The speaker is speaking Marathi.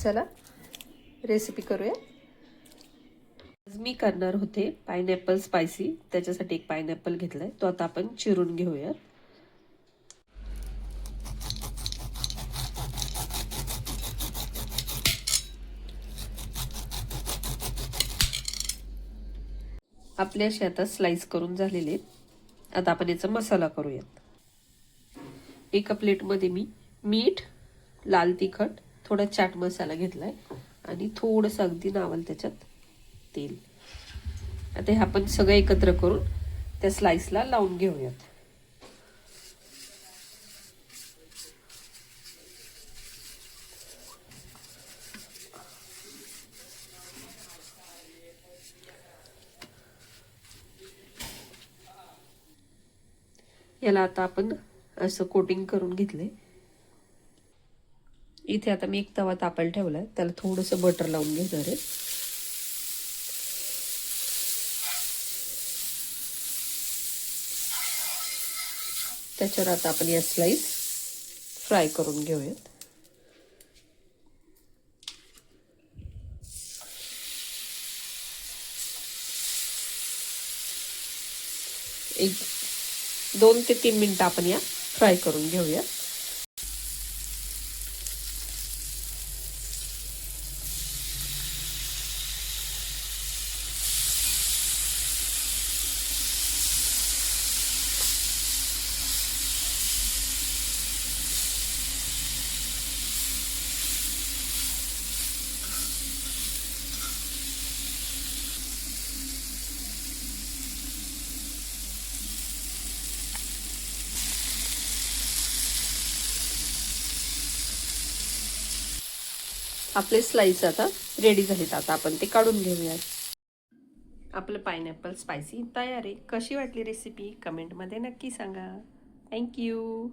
चला रेसिपी करूया. आज मी करणार होते पायनॅपल स्पायसी. त्याच्यासाठी एक पायनॅपल घेतलाय, तो आता आपण चिरून घेऊया. आपले असे आता स्लाइस करून झालेले. आता आपण याचा मसाला करूयात. एका प्लेटमध्ये मी मीठ, लाल तिखट, थोडा चाट मसाला घेतलाय आणि थोडंसं अगदी नावाल त्याच्यात तेल. आता हे आपण सगळं एकत्र करून त्या स्लाइसला लावून घेऊयात. याला आता आपण असं कोटिंग करून घेतलंय. इथे आता मी एक तवा तापायला ठेवलाय, त्याला थोडंसं बटर लावून घेणार आहे. त्याच्यावर आता आपण या स्लाइस फ्राय करून घेऊयात. एक 2 ते 3 मिनिटं आपण या फ्राय करून घेऊया. आपले स्लाइस आता रेडी झालेत. आता आपण ते काढून घेऊयात. आपलं पायनॅपल स्पायसी तयार आहे. कशी वाटली रेसिपी कमेंटमध्ये नक्की सांगा. थँक्यू.